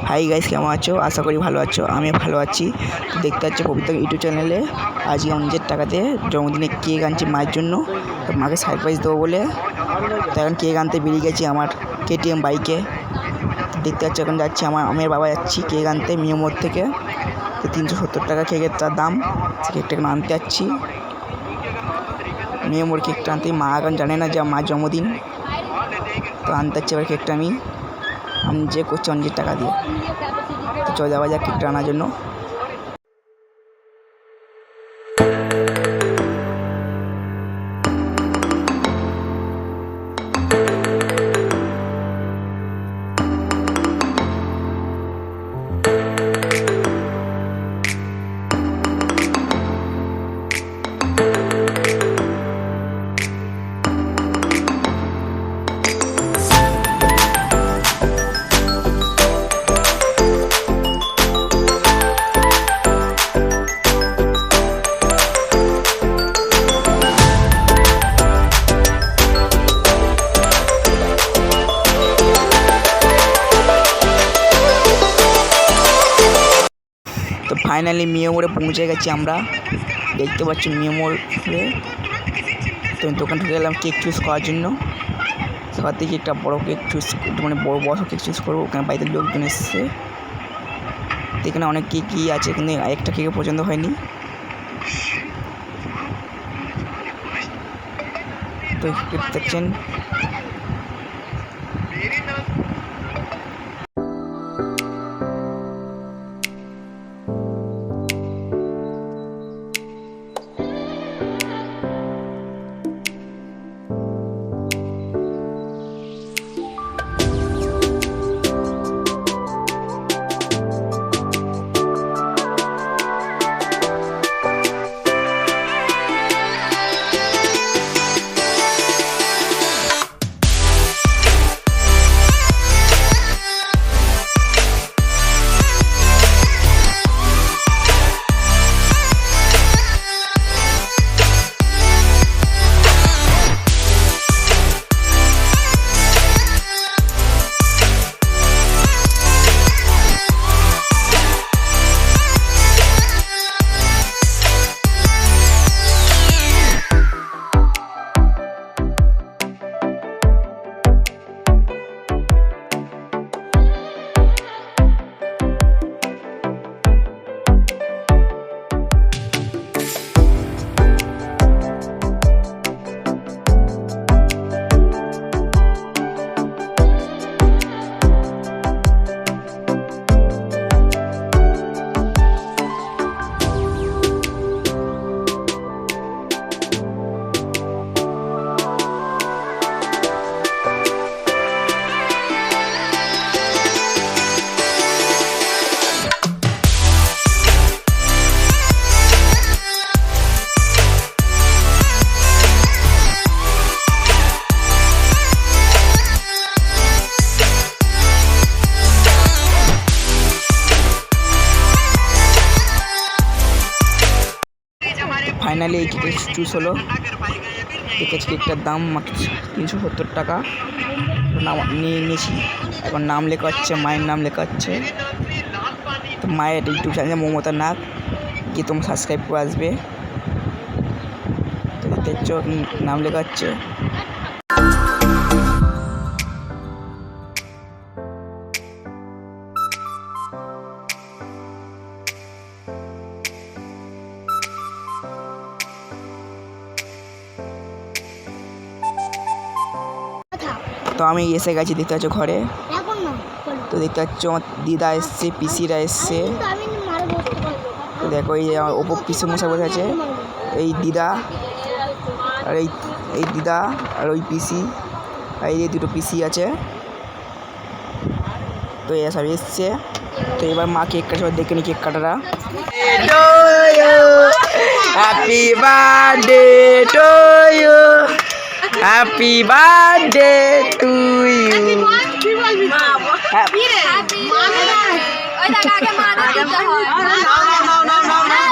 Hi guys, কেমন আছো? আশা করি ভালো আছো। আমি ভালো আছি। দেখতে পাচ্ছ পবিত্র ইউটিউব চ্যানেলে আজকে আমি নিজের টাকাতে জন্মদিনে কেক আনছি মায়ের জন্য। তো মাকে সারপ্রাইজ দেবো বলে তো এখন কেক আনতে বেরিয়ে গেছি আমার কেটিএম বাইকে। দেখতে পাচ্ছ এখন যাচ্ছি আমার বাবা যাচ্ছি কেক আনতে মিও মোড় থেকে। তো 370 টাকা কেকের তার দাম। কেকটা এখন আনতে যাচ্ছি মিও মোড়। কেকটা আনতে মা এখন জানে না যে মার জন্মদিন, তো আনতে যাচ্ছি এবার কেকটা আমি যে করছি নিজের টাকা দিয়ে। তো চলে যাওয়া যাক কেকটা আনার জন্য। তো ফাইনালি মিও মোড়ে পৌঁছে গেছি আমরা। দেখতে পাচ্ছি মিও মোড়ে। তো আমি দোকান ঢুকে গেলাম কেক চুজ করার জন্য। সবার থেকে একটা বড়ো কেক চুজ, মানে বড় কেক চুজ করবো। ওখানে বাড়িতে লোকজন এসছে। তো এখানে অনেক কেকই আছে, কিন্তু একটা কেকে পছন্দ হয়নি। তো কেক দেখছেন। ফাইনালি এই কেকের চুজ হলো। কেকটার দাম মাত্র 370 টাকা। নিয়ে নিয়েছি। এখন নাম লেখা হচ্ছে, মায়ের নাম লেখা হচ্ছে। তো মায়ের ইউটিউব চ্যানেলে মমতা নাগ, গিয়ে তোমরা সাবস্ক্রাইব করে আসবে। তো দেখতে নাম লেখা হচ্ছে। তো আমি এসে গেছি, দেখতে পাচ্ছ ঘরে। তো দেখতে পাচ্ছ আমার দিদা এসছে, পিসিরা এসছে। তো দেখো এই ওপর পিসি মশাই বসে আছে। এই দিদা আর এই দিদা আর ওই পিসি, আর এই দুটো পিসি আছে। তো এরা সব এসছে। তো এবার মা কেক কাটছে, দেখে নি কেক কাটারা। Happy birthday to you, happy birthday to you.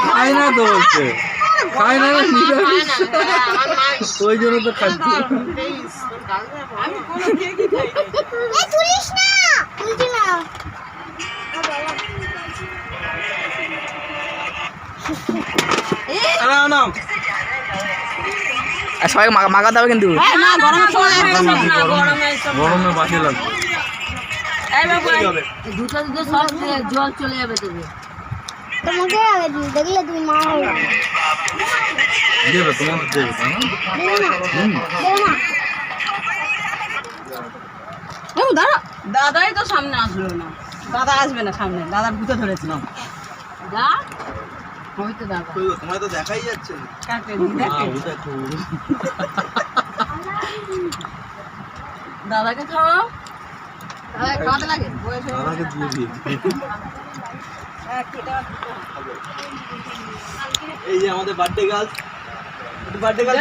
খায় না তো বলছে, খায় না ওই জন্য তো খাচ্ছি। আর সবাই মাখাতে হবে কিন্তু। গরমে বাসি লাগবে। জল চলে যাবে তোকে। তোমাকে দেখলে তুমি মা হবে দেবে তোমাদের দেবে তাই না? দাঁড়া, দাদাই তো সামনে আসলো না। দাদা আসবে না সামনে, দাদা ভূতে ধরেছে না। দা ওই তো দাদা তোমায় তো দেখাই যাচ্ছে না। কাকে দাদাকে খাওয়াও। দাদা খাওয়াতে লাগে বয়স হয়ে দাদাকে দিয়ে দিয়ে এই যে আমাদের বার্থডে গার্ল, বার্থডে গার্ল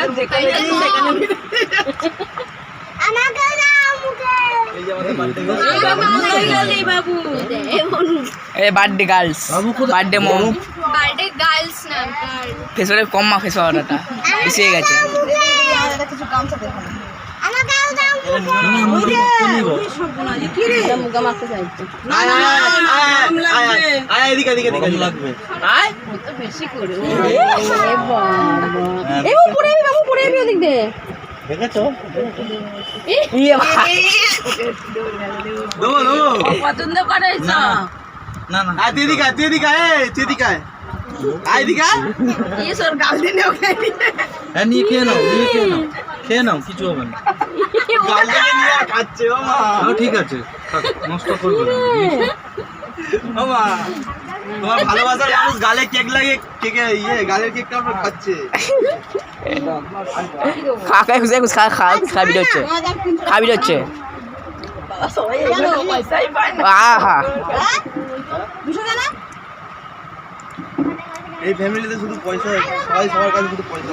আমাকে দাও মুখে এই যে আমাদের বার্থডে গার্ল। বাবু এই বার্থডে গার্লস, বার্থডে মম। বার্থডে গার্লস না ফেসওয়ারে কম মা, ফেস ওয়াটারটা বেশি হয়ে গেছে। কিছু গামছা দেখাবো। আমাকে দাও মুগা মাখতে চাইছে। আয় আয় আয় আয় আয় এদিকে এদিকে এদিকে লাগবে। আয় তো বেশি করে বাবু পড়ে যাবি, বাবু পড়ে যাবি ওদিক দিয়ে। দেখেছো? ইয়ে ভাই, দেবো দেবো। পছন্দ করেছ না না আয় তুই এদিকে আয়, তুই এদিকে আয়, তুই এদিকে আয়, আয় এদিকে আয়। ঈশ্বর গাল দিনে ওকে হ্যাঁ নিয়ে খেয়ে নাও, নিয়ে খেয়ে নাও, খেয়ে নাও, কিছু হবে না। গাল থেকে নিয়ে খাচ্ছে ও মা। ঠিক আছে, থাক, নষ্ট করবে না। ও মা, তোমার ভালোবাসার মানুষ গালে কেক লাগে, কেকে ইয়ে গালের কেকটা আমরা খাচ্ছে। খাই খুশি খুশি খা ভিডিও হচ্ছে, খা ভিডিও হচ্ছে। পয়সাই পায় না। আহা, এই ফ্যামিলিতে শুধু পয়সা, সবাই সবার কাছে শুধু পয়সা।